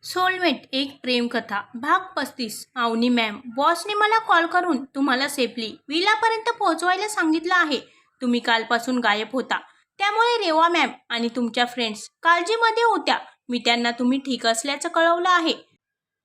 Soulmate एक प्रेमकथा भाग 35। Avni ma'am, बॉसने मला कॉल करून तुम्हाला सेफली विलापर्यंत पोहोचवायला सांगितलं आहे. तुम्ही कालपासून गायब होता, त्यामुळे रेवा मॅम आणि तुमच्या फ्रेंड्स काळजीमध्ये होत्या. मी त्यांना तुम्ही ठीक असल्याचं कळवलं आहे,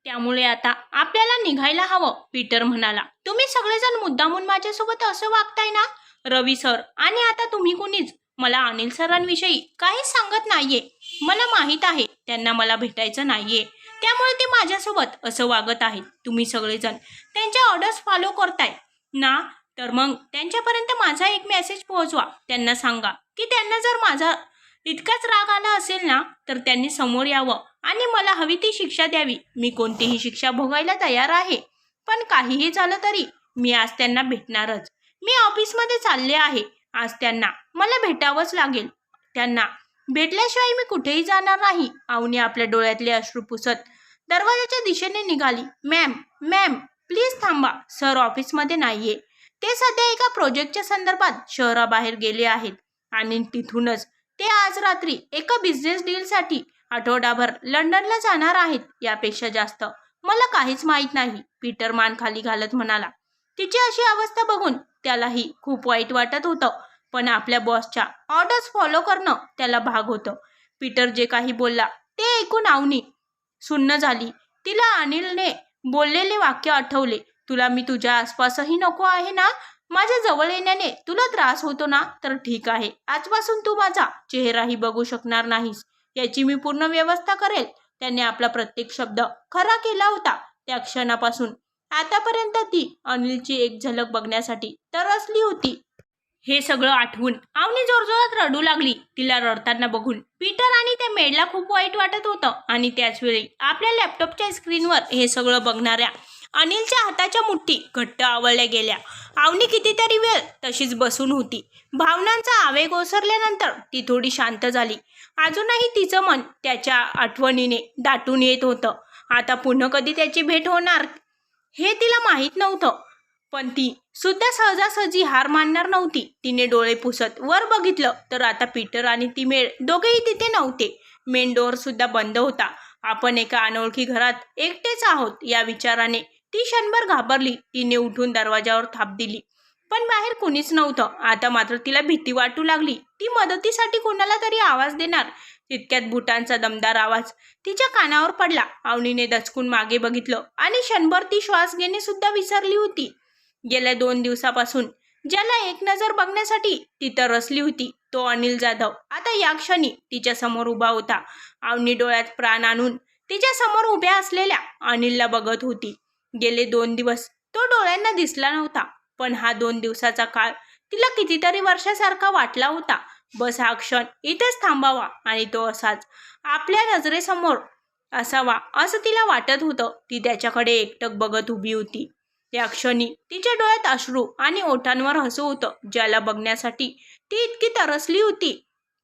त्यामुळे आता आपल्याला निघायला हवं. पीटर म्हणाला, तुम्ही सगळेजण मुद्दामून माझ्यासोबत असं वागताय ना? रवी सर आणि आता तुम्ही कुणीच मला अनिल सरांविषयी काहीच सांगत नाहीये. मला माहीत आहे त्यांना मला भेटायचं नाहीये, त्यामुळे ते माझ्यासोबत असं वागत आहेत. तुम्ही सगळेजण त्यांच्या ऑर्डर्स फॉलो करताय ना? तर मग त्यांच्यापर्यंत माझा एक मेसेज पोहोचवा. त्यांना सांगा की त्यांना जर माझा इतकाच राग आला असेल ना, तर त्यांनी समोर यावं आणि मला हवी ती शिक्षा द्यावी. मी कोणतीही शिक्षा भोगायला तयार आहे, पण काहीही झालं तरी मी आज त्यांना भेटणारच. मी ऑफिसमध्ये चालले आहे. आज त्यांना मला भेटावंच लागेल. त्यांना भेटल्याशिवाय मी कुठेही जाणार नाही. अवनी आपल्या डोळ्यातले अश्रू पुसत दरवाजाच्या दिशेने निघाली. मॅम, मॅम प्लीज थांबा. सर ऑफिसमध्ये नाहीये. ते सध्या एका प्रोजेक्टच्या संदर्भात शहराबाहेर गेले आहेत आणि तिथूनच ते आज रात्री एका बिझनेस डीलसाठी आठवडाभर लंडनला जाणार आहेत. यापेक्षा जास्त मला काहीच माहीत नाही. पीटर मान खाली घालत म्हणाला. तिची अशी अवस्था बघून त्यालाही खूप वाईट वाटत होतं, पण आपल्या बॉसच्या ऑर्डर्स फॉलो करणं त्याला भाग होतं. पीटर जे काही बोलला ते ऐकून अवनी सुन्न झाली. तिला अनिलने बोललेले वाक्य आठवले. तुला मी तुझ्या आसपासही नको आहे ना? माझ्या जवळ येण्याने तुला त्रास होतो ना? तर ठीक आहे, आजपासून तू माझा चेहराही बघू शकणार नाहीस. याची मी पूर्ण व्यवस्था करेल. त्याने आपला प्रत्येक शब्द खरा केला होता. त्या क्षणापासून आतापर्यंत ती अनिलची एक झलक बघण्यासाठी तरसली होती. हे सगळं आठवून अवनी जोरजोरात रडू लागली. तिला रडताना बघून पीटर आणि त्या मेडला खूप वाईट वाटत होतं आणि त्याच वेळी आपल्या लॅपटॉपच्या स्क्रीनवर हे सगळं बघणाऱ्या अनिलच्या हाताच्या मुठ्ठी घट्ट आवळल्या गेल्या. अवनी कितीतरी वेळ तशीच बसून होती. भावनांचा आवेग ओसरल्यानंतर ती थोडी शांत झाली. अजूनही तिचं मन त्याच्या आठवणीने दाटून येत होतं. आता पुन्हा कधी त्याची भेट होणार हे तिला माहीत नव्हतं, पण ती सुद्धा सहजासहजी हार मानणार नव्हती. तिने डोळे पुसत वर बघितलं तर आता पीटर आणि ती मेड दोघेही तिथे नव्हते. मेन डोअर सुद्धा बंद होता. आपण एका अनोळखी घरात एकटेच आहोत या विचाराने ती क्षणभर घाबरली. तिने उठून दरवाजावर थाप दिली, पण बाहेर कुणीच नव्हतं. आता मात्र तिला भीती वाटू लागली. ती मदतीसाठी कोणाला तरी आवाज देणार, तितक्यात बुटांचा दमदार आवाज तिच्या कानावर पडला. अवनीने दचकून मागे बघितलं आणि क्षणभर ती श्वास घेणे सुद्धा विसरली होती. गेल्या 2 दिवसापासून ज्याला एक नजर बघण्यासाठी ती तरसली होती, तो अनिल जाधव आता या क्षणी तिच्या समोर उभा होता. अवनी डोळ्यात प्राण आणून तिच्या समोर उभ्या असलेल्या अनिलला बघत होती. गेले 2 दिवस तो डोळ्यांना दिसला नव्हता, पण हा 2 दिवसाचा काळ तिला कितीतरी वर्षासारखा वाटला होता. बस हा क्षण इथेच थांबावा आणि तो असाच आपल्या नजरेसमोर असावा असं तिला वाटत होतं. ती त्याच्याकडे एकटक बघत उभी होती. या क्षणी तिच्या डोळ्यात अश्रू आणि ओठांवर हसू होतं. ज्याला बघण्यासाठी ती इतकी तरसली होती,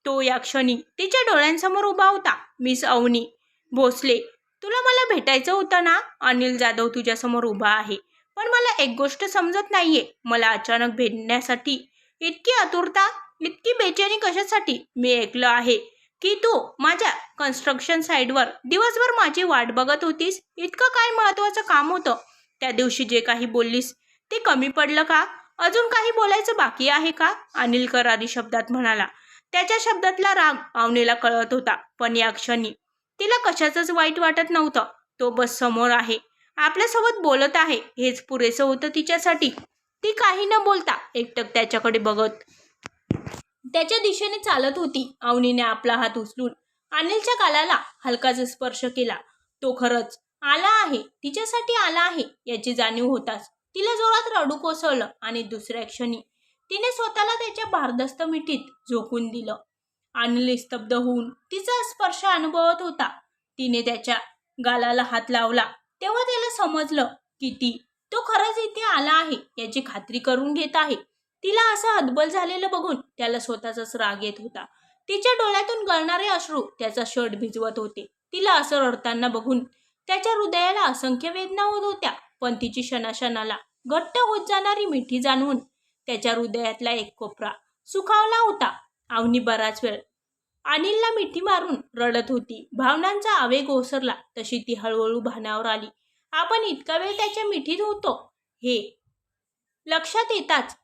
तो या क्षणी तिच्या डोळ्यांसमोर उभा होता. मिस अवनी भोसले, तुला मला भेटायचं होतं ना? अनिल जाधव तुझ्यासमोर उभा आहे, पण मला एक गोष्ट समजत नाहीये. मला अचानक भेटण्यासाठी इतकी आतुरता, इतकी बेचैनी कशासाठी? मी ऐकलं आहे की तू माझ्या कन्स्ट्रक्शन साईटवर दिवसभर माझी वाट बघत होतीस. इतकं काय महत्वाचं काम होतं? त्या दिवशी जे काही बोललीस ते कमी पडलं का? अजून काही बोलायचं बाकी आहे का? अनिल करारी शब्दात म्हणाला. त्याच्या शब्दातला राग अवनीला कळत होता, पण या क्षणी तिला कशाचंच वाईट वाटत नव्हतं. तो बस समोर आहे, आपल्यासोबत बोलत आहे, हेच पुरेसं होतं तिच्यासाठी. ती काही न बोलता एकटक त्याच्याकडे बघत त्याच्या दिशेने चालत होती. अवनीने आपला हात उचलून अनिलच्या गालाला हलकाच स्पर्श केला. तो खरंच आला आहे, तिच्यासाठी आला आहे याची जाणीव होताच तिला जोरात रडू कोसळलं आणि दुसऱ्या क्षणी तिने स्वतःला त्याच्या भारदस्त मिठीत झोकून दिलं. अनिल स्तब्ध होऊन तिचा स्पर्श अनुभवत होता. तिने त्याच्या गालाला हात लावला तेव्हा त्याला समजलं की तो खरंच इथे आला आहे याची खात्री करून घेत आहे. तिला असं हतबल झालेलं बघून त्याला स्वतःचाच राग येत होता. तिच्या डोळ्यातून गळणारे अश्रू त्याचा शर्ट भिजवत होते. तिला असं रडताना बघून त्याच्या हृदयाला असंख्य वेदना होत होत्या, पण तिची क्षणाक्षणाला घट्ट होत जाणारी मिठी जाणवून त्याच्या हृदयातला एक कोपरा सुखावला होता. अवनी बराच वेळ अनिलला मिठी मारून रडत होती. भावनांचा आवेग ओसरला तशी ती हळूहळू भानावर आली. आपण इतका वेळ त्याच्या मिठीत होतो हे लक्षात येताच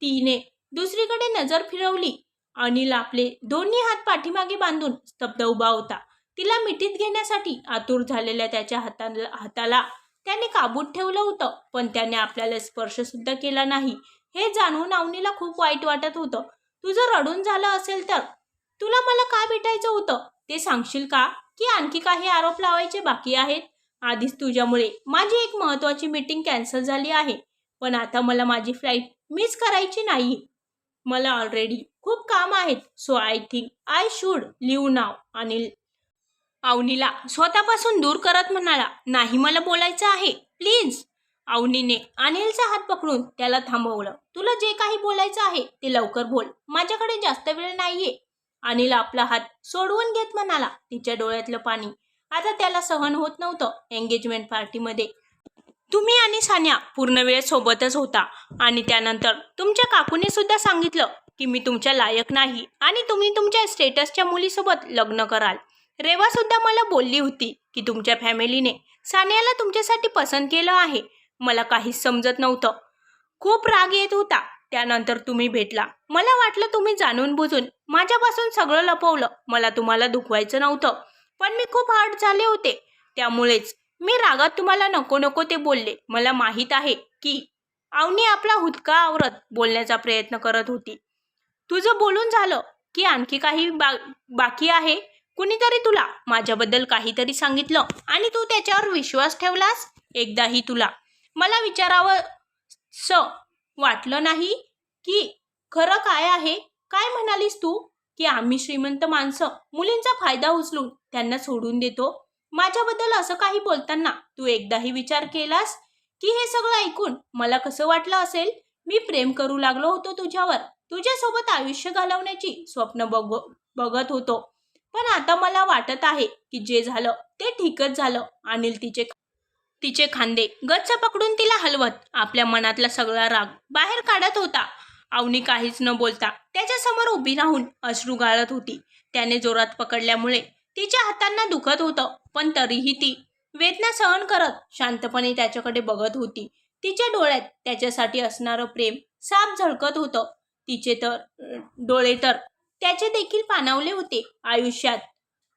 तिने दुसरीकडे नजर फिरवली. अनिल आपले दोन्ही हात पाठीमागे बांधून स्तब्ध उभा होता. तिला मिठीत घेण्यासाठी आतुर झालेल्या त्याच्या हाताला त्याने काबूत ठेवलं होतं, पण त्याने आपल्याला स्पर्श सुद्धा केला नाही. हे जाणून अवनीला खूप वाईट वाटत होतं. तुझं रडून झालं असेल तर तुला मला काय भेटायचं होतं ते सांगशील का? की आणखी काही आरोप लावायचे बाकी आहेत? आधीच तुझ्यामुळे माझी एक महत्वाची मीटिंग कॅन्सल झाली आहे, पण आता मला माझी फ्लाईट मिस करायची नाही. मला ऑलरेडी खूप काम आहेत, so I think I should leave now. Anil अवनीला स्वतःपासून दूर करत म्हणाला, नाही मला बोलायचं आहे प्लीज. अवनीने अनिलचा हात पकडून त्याला थांबवलं. तुला जे काही बोलायचं आहे ते लवकर बोल, माझ्याकडे जास्त वेळ नाहीये. अनिल आपला हात सोडवून घेत म्हणाला. तिच्या डोळ्यातलं पाणी आता त्याला सहन होत नव्हतं. एंगेजमेंट पार्टीमध्ये तुम्ही आणि सान्या पूर्ण वेळ सोबतच होता आणि त्यानंतर तुमच्या काकूने सुद्धा सांगितलं की मी तुमच्या लायक नाही आणि तुम्ही तुमच्या स्टेटसच्या मुलीसोबत लग्न कराल. रेवा सुद्धा मला बोलली होती की तुमच्या फॅमिलीने सान्याला तुमच्यासाठी पसंत केलं आहे. मला काहीच समजत नव्हतं. खूप राग येत होता. त्यानंतर तुम्ही भेटला. मला वाटलं तुम्ही जाणून बुजून माझ्यापासून सगळं लपवलं. मला तुम्हाला दुखवायचं नव्हतं, पण मी खूप हर्ट झाले होते. त्यामुळेच मी रागात तुम्हाला नको नको ते बोलले. मला माहीत आहे की अवनी आपला हुदका आवरत बोलण्याचा प्रयत्न करत होती. तुझं बोलून झालं की आणखी काही बाकी आहे? कुणीतरी तुला माझ्याबद्दल काहीतरी सांगितलं आणि तू त्याच्यावर विश्वास ठेवलास? एकदाही तुला मला विचारावंसं वाटलं नाही की खरं काय आहे? काय म्हणालीस तू की आम्ही श्रीमंत माणसं मुलींचा फायदा उचलून त्यांना सोडून देतो? माझ्याबद्दल असं काही बोलताना तू एकदाही विचार केलास की हे सगळं ऐकून मला कसं वाटलं असेल? मी प्रेम करू लागलो होतो तुझ्यावर. तुझ्यासोबत आयुष्य घालवण्याची स्वप्न बघत होतो. पण आता मला वाटत आहे की जे झालं ते ठीकच झालं. अनिल तिचे खांदे गच्च पकडून तिला हलवत आपल्या मनातला सगळा राग बाहेर काढत होता. अवनी काहीच न बोलता त्याच्यासमोर उभी राहून अश्रू गाळत होती. त्याने जोरात पकडल्यामुळे तिच्या हातांना दुखत होतं, पण तरीही ती वेदना सहन करत शांतपणे त्याच्याकडे बघत होती. तिच्या डोळ्यात त्याच्यासाठी असणारं प्रेम साफ झळकत होतं. तिचे डोळे तर त्याचे देखील पाणावले होते. आयुष्यात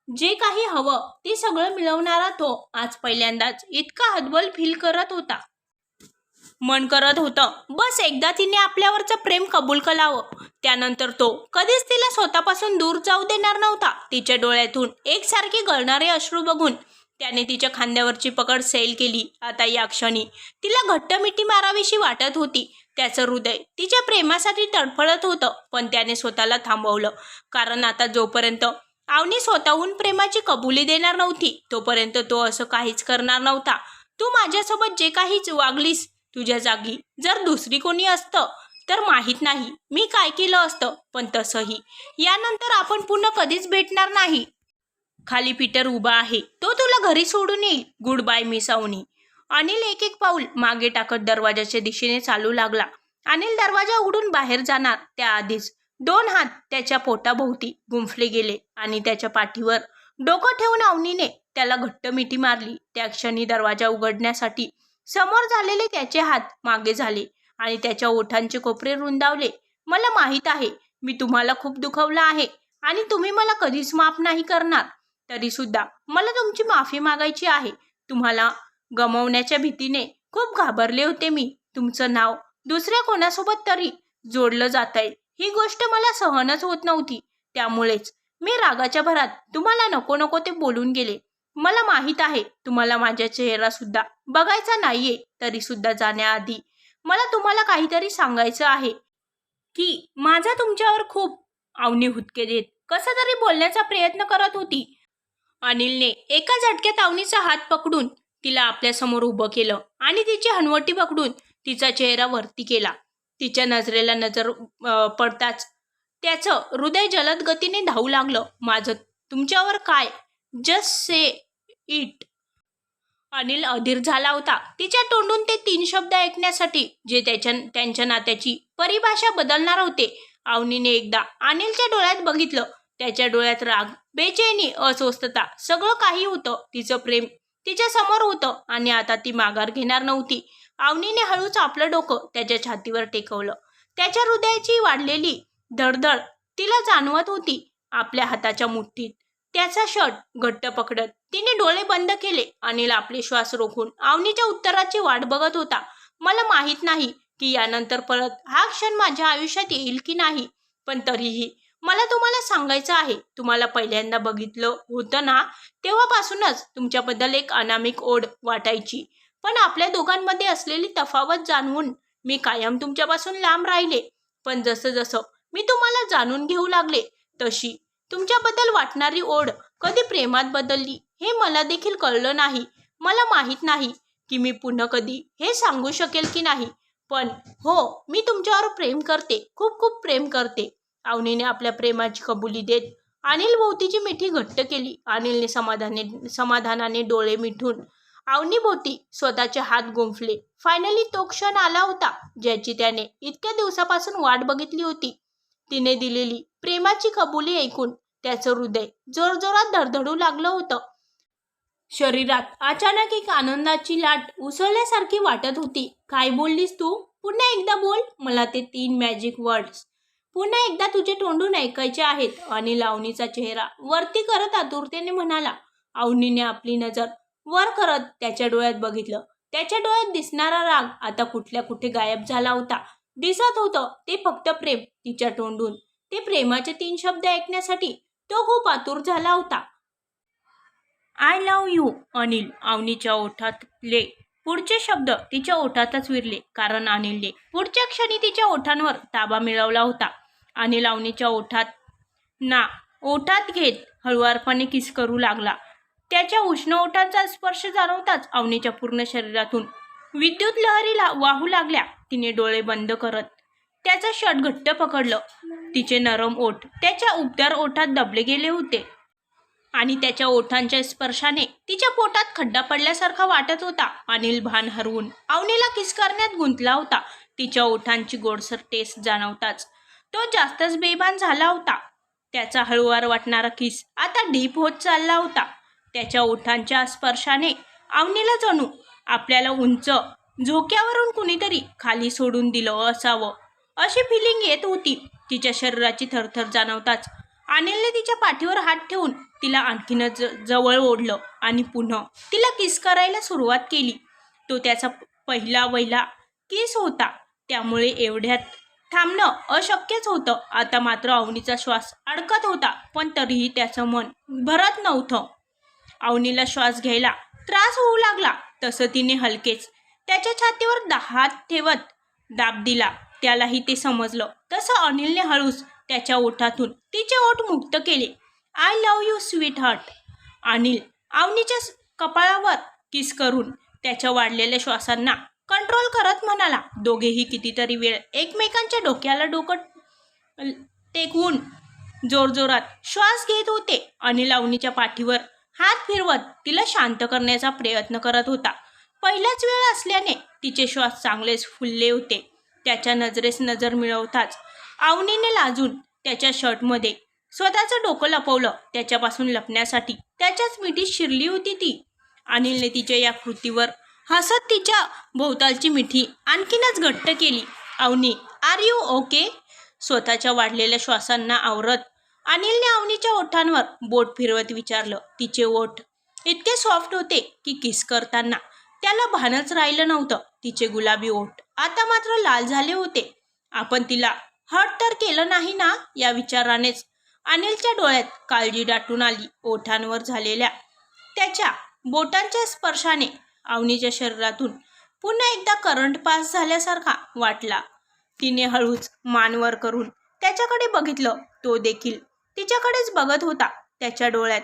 जे काही हवं ते सगळं मिळवणारा तो आज पहिल्यांदाच इतका हतबल फील करत होता. मन करत होतं बस एकदा तिने आपल्यावरचं प्रेम कबूल करावं. त्यानंतर तो कधीच तिला स्वतःपासून दूर जाऊ देणार नव्हता. तिच्या डोळ्यातून एकसारखे गळणारे अश्रू बघून त्याने तिच्या खांद्यावरची पकड सैल केली. आता या क्षणी तिला घट्ट मिठी मारावीशी वाटत होती. त्याचं हृदय तिच्या प्रेमासाठी तडफडत होतं, पण त्याने स्वतःला थांबवलं. कारण आता जोपर्यंत अवनी स्वतःहून प्रेमाची कबुली देणार नव्हती तोपर्यंत तो असं काहीच करणार नव्हता. तू माझ्यासोबत जे काही वागलीस, तुझ्या जागी जर दुसरी कोणी असतं तर माहीत नाही मी काय केलं असतं, पण तसंही यानंतर आपण पुन्हा कधीच भेटणार नाही. खाली पीटर उभा आहे, तो तुला घरी सोडून येईल. Good bye miss Avni. Anil एक एक पाऊल मागे टाकत दरवाजाच्या दिशेने चालू लागला. अनिल दरवाजा उघडून बाहेर जाणार त्याआधीच 2 हात त्याच्या पोटाभोवती गुंफले गेले आणि त्याच्या पाठीवर डोकं ठेवून अवनीने त्याला घट्ट मिठी मारली. त्या क्षणी दरवाजा उघडण्यासाठी समोर झालेले त्याचे हात मागे झाले आणि त्याच्या ओठांचे कोपरे रुंदावले. मला माहीत आहे मी तुम्हाला खूप दुखवलं आहे आणि तुम्ही मला कधीच माफ नाही करणार. तरी सुद्धा मला तुमची माफी मागायची आहे. तुम्हाला गमावण्याच्या भीतीने खूप घाबरले होते मी. तुमचं नाव दुसऱ्या कोणासोबत तरी जोडलं जातंय ही गोष्ट मला सहनच होत नव्हती. त्यामुळेच मी रागाच्या भरात तुम्हाला नको नको ते बोलून गेले. मला माहीत आहे तुम्हाला माझ्या चेहरा सुद्धा बघायचा नाहीये. तरी सुद्धा जाण्याआधी मला तुम्हाला काहीतरी सांगायचं आहे की माझा तुमच्यावर खूप. अवनी हुदके देत कसं तरी बोलण्याचा प्रयत्न करत होती. अनिलने एका झटक्यात अवनीचा हात पकडून तिला आपल्यासमोर उभं केलं आणि तिची हनवटी पकडून तिचा चेहरा वरती केला. तिच्या नजरेला नजर पडताच त्याचं हृदय जलद गतीने धावू लागलं. माझं तुमच्यावर काय? Just say it. अनिल अधीर झाला होता तिच्या तोंडून ते 3 शब्द ऐकण्यासाठी जे त्यांच्या नात्याची परिभाषा बदलणार होते. अवनीने एकदा अनिलच्या डोळ्यात बघितलं त्याच्या डोळ्यात राग, बेचैनी, अस्वस्थता सगळं काही होतं. तिचं प्रेम तिच्या समोर होतं आणि आता ती माघार घेणार नव्हती. अवनीने हळूच आपलं डोकं त्याच्या छातीवर टेकवलं. त्याच्या हृदयाची वाढलेली धडधड तिला जाणवत होती. आपल्या हाताच्या मुठीत त्याचा शर्ट घट्ट पकडत तिने डोळे बंद केले. अनिल आपले श्वास रोखून अवनीच्या उत्तराची वाट बघत होता. मला माहित नाही की यानंतर परत हा क्षण माझ्या आयुष्यात येईल की नाही, पण तरीही मला तुम्हाला सांगायचं आहे. तुम्हाला पहिल्यांदा बघितलं होतं ना, तेव्हापासूनच तुमच्याबद्दल एक अनामिक ओढ वाटायची. पण आपल्या दोघांमध्ये असलेली तफावत जाणवून मी कायम तुमच्यापासून लांब राहिले. पण जसं जसं मी तुम्हाला जाणून घेऊ लागले तशी तुमच्याबद्दल वाटणारी ओढ कधी प्रेमात बदलली हे मला देखील कळलं नाही. मला माहित नाही की मी पुन्हा कधी हे सांगू शकेल की नाही, पण हो, मी तुमच्यावर प्रेम करते, खूप खूप प्रेम करते. अवनीने आपल्या प्रेमाची कबुली देत अनिल भोवतीची मिठी घट्ट केली. अनिलने समाधानाने डोळे मिटून अवनी भोवती स्वतःचे हात गुंफले. फायनली तो क्षण आला होता ज्याची त्याने इतक्या दिवसापासून वाट बघितली होती. तिने दिलेली प्रेमाची कबुली ऐकून त्याचं हृदय जोरजोरात धडधडू लागलं होतं. शरीरात अचानक एक आनंदाची लाट उसळल्यासारखी वाटत होती. काय बोललीस तू? पुन्हा एकदा बोल. मला ते 3 मॅजिक वर्ड्स पुन्हा एकदा तुझे तोंडून ऐकायचे आहेत. अनिल अवनीचा चेहरा वरती करत आतुरतेने म्हणाला. अवनीने आपली नजर वर करत त्याच्या डोळ्यात बघितलं. त्याच्या डोळ्यात दिसणारा राग आता कुठल्या कुठे गायब झाला होता. दिसत होतं ते फक्त प्रेम. तिच्या तोंडून ते प्रेमाचे 3 शब्द ऐकण्यासाठी तो खूप आतुर झाला होता. I love you Anil. अवनीच्या ओठातले पुढचे शब्द तिच्या ओठातच विरले, कारण अनिलने पुढच्या क्षणी तिच्या ओठांवर ताबा मिळवला होता. अनिल अवनीच्या ओठात घेत हळुवारपणे किस करू लागला. त्याच्या उष्ण ओठांचा स्पर्श जाणवताच अवनीच्या पूर्ण शरीरातून विद्युत लहरी वाहू लागल्या. तिने डोळे बंद करत त्याचा शर्ट घट्ट पकडलं. तिचे नरम ओठ त्याच्या उबदार ओठात दबले गेले होते आणि त्याच्या ओठांच्या स्पर्शाने तिच्या पोटात खड्डा पडल्यासारखा वाटत होता. अनिल भान हरवून अवनीला किस करण्यात गुंतला होता. तिच्या ओठांची गोडसर टेस्ट जाणवताच तो जास्तच बेभान झाला होता. त्याचा हळूवार वाटणारा किस आता डीप होत चालला होता. त्याच्या ओठांच्या स्पर्शाने अवनीला जणू आपल्याला उंच झोक्यावरून कुणीतरी खाली सोडून दिलं असावं अशी फिलिंग येत होती. तिच्या शरीराची थरथर जाणवताच अनिलने तिच्या पाठीवर हात ठेवून तिला आणखीनच जवळ ओढलं आणि पुन्हा तिला किस करायला सुरुवात केली. तो त्याचा पहिला किस होता, त्यामुळे एवढ्यात थांबणं अशक्यच होतं. आता मात्र अवनीचा श्वास अडकत होता, पण तरीही त्याचं मन भरत नव्हतं. अवनीला श्वास घ्यायला त्रास होऊ लागला. तसं तिने हलकेच त्याच्या छातीवर हात ठेवत दाब दिला. त्यालाही ते समजलं. तसं अनिलने हळूच त्याच्या ओठातून तिचे ओठ मुक्त केले. I love you sweetheart. Anil अवनीच्या कपाळावर किस करून त्याच्या वाढलेल्या श्वासांना कंट्रोल करत म्हणाला. दोघेही कितीतरी वेळ एकमेकांच्या डोक्याला डोकं टेकवून जोरजोरात श्वास घेत होते. अनिल अवनीच्या पाठीवर हात फिरवत तिला शांत करण्याचा प्रयत्न करत होता. पहिलाच वेळ असल्याने तिचे श्वास चांगलेच फुलले होते. त्याच्या नजरेस नजर मिळवताच अवनीने लाजून त्याच्या शर्टमध्ये स्वतःचं डोकं लपवलं. त्याच्यापासून लपण्यासाठी त्याच्याच मिठीत शिरली होती ती. अनिलने तिच्या या कृतीवर हसत तिच्या भोवतालची मिठी आणखीनच घट्ट केली. Avni, are you okay? स्वतःच्या वाढलेल्या श्वासांना आवरत अनिलने अवनीच्या ओठांवर बोट फिरवत विचारलं. तिचे ओठ इतके सॉफ्ट होते की किस करताना त्याला भानच राहिलं नव्हतं. तिचे गुलाबी ओठ आता मात्र लाल झाले होते. आपण तिला हर्ट तर केलं नाही ना, या विचारानेच अनिलच्या डोळ्यात काळजी दाटून आली. ओठांवर झालेल्या त्याच्या बोटांच्या स्पर्शाने अवनीच्या शरीरातून पुन्हा एकदा करंट पास झाल्यासारखा वाटला. तिने हळूच मान वर करून त्याच्याकडे बघितलं. तो देखील तिच्याकडेच बघत होता. त्याच्या डोळ्यात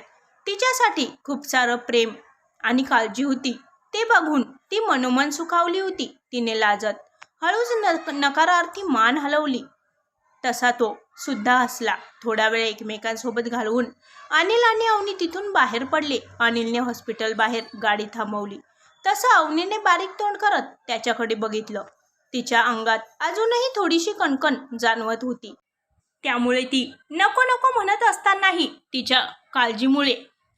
तिच्यासाठी खूप सारं प्रेम आणि काळजी होती. ते बघून ती मनोमन सुखावली होती. तिने लाजत हळूच नकारार्थी मान हलवली. तसा तो सुद्धा हसला. थोडा वेळ एकमेकांसोबत घालवून अनिल आणि अवनी तिथून बाहेर पडले. अनिलने हॉस्पिटल बाहेर गाडी थांबवली. तसं अवनीने बारीक तोंड करत त्याच्याकडे बघितलं. तिच्या अंगात अजूनही थोडीशी कणकण जाणवत होती. त्यामुळे ती नको नको म्हणत असतानाही तिच्या काळजीमुळे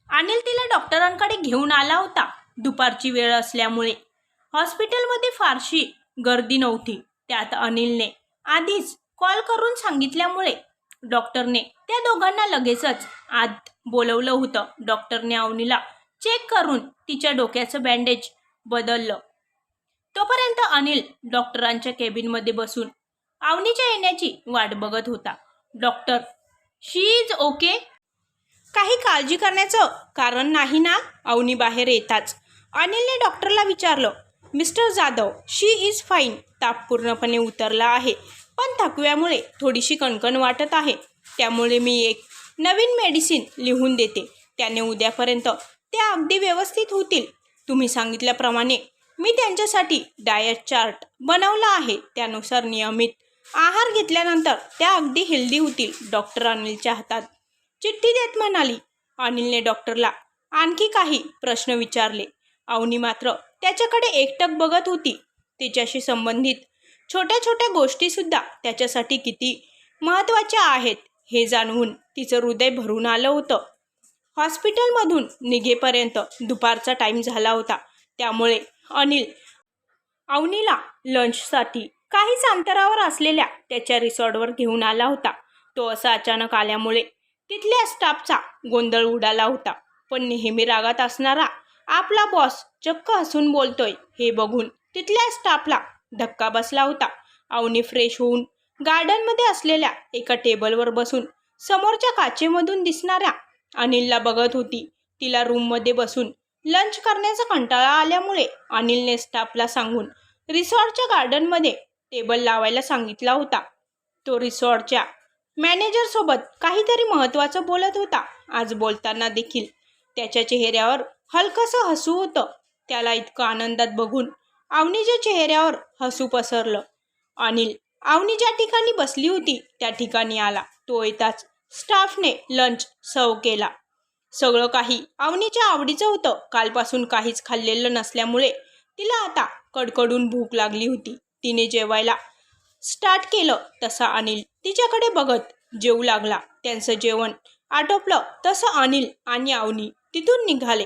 अनिल तिला डॉक्टरांकडे घेऊन आला होता. दुपारची वेळ असल्यामुळे हॉस्पिटलमध्ये फारशी गर्दी नव्हती. त्यात अनिलने आधीच कॉल करून सांगितल्यामुळे डॉक्टरने त्या दोघांना लगेचच आत बोलवलं होतं. डॉक्टरने अवनीला चेक करून तिच्या डोक्याचं बँडेज बदललं. तोपर्यंत अनिल डॉक्टरांच्या केबिनमध्ये बसून अवनीच्या येण्याची वाट बघत होता. Doctor, she is okay? काही काळजी करण्याचं कारण नाही ना? अवनी बाहेर येताच अनिलने डॉक्टरला विचारलं. Mister Jadhav, she is fine. ताप पूर्णपणे उतरला आहे, पण थकव्यामुळे थोडीशी कणकण वाटत आहे. त्यामुळे मी एक नवीन मेडिसिन लिहून देते. त्याने उद्यापर्यंत त्या अगदी व्यवस्थित होतील. तुम्ही सांगितल्याप्रमाणे मी त्यांच्यासाठी डाएट चार्ट बनवला आहे. त्यानुसार नियमित आहार घेतल्यानंतर त्या अगदी हेल्दी होतील. डॉक्टर अनिलच्या हातात चिठ्ठी देत म्हणाली. अनिलने डॉक्टरला आणखी काही प्रश्न विचारले. अवनी मात्र त्याच्याकडे एकटक बघत होती. तिच्याशी संबंधित छोट्या छोट्या गोष्टीसुद्धा त्याच्यासाठी किती महत्त्वाच्या आहेत हे जाणवून तिचं हृदय भरून आलं होतं. हॉस्पिटलमधून निघेपर्यंत दुपारचा टाईम झाला होता. त्यामुळे अनिल अवनीला लंचसाठी काहीच अंतरावर असलेल्या त्याच्या रिसॉर्टवर घेऊन आला होता. तो असा अचानक आल्यामुळे तिथल्या स्टाफचा गोंधळ उडाला होता. पण नेहमी रागात असणारा आपला बॉस चक्क हसून बोलतोय हे बघून तिथल्या स्टाफला धक्का बसला होता. अवनी फ्रेश होऊन गार्डनमध्ये असलेल्या एका टेबलवर बसून समोरच्या काचेमधून दिसणाऱ्या अनिलला बघत होती. तिला रूममध्ये बसून लंच करण्याचा कंटाळा आल्यामुळे अनिलने स्टाफला सांगून रिसॉर्टच्या गार्डनमध्ये टेबल लावायला सांगितला होता. तो रिसॉर्टच्या मॅनेजरसोबत काहीतरी महत्त्वाचं बोलत होता. आज बोलताना देखील त्याच्या चेहऱ्यावर हलकंसं हसू होतं. त्याला इतकं आनंदात बघून अवनीच्या चेहऱ्यावर हसू पसरलं. अनिल अवनी ज्या ठिकाणी बसली होती त्या ठिकाणी आला. तो येताच स्टाफने लंच सर्व केला. सगळं काही अवनीच्या आवडीचं होतं. कालपासून काहीच खाल्लेलं नसल्यामुळे तिला आता कडकडून भूक लागली होती. तिने जेवायला स्टार्ट केलं तसा अनिल तिच्याकडे बघत जेवू लागला. त्यांचं जेवण आटोपलं तसं अनिल आणि अवनी तिथून निघाले.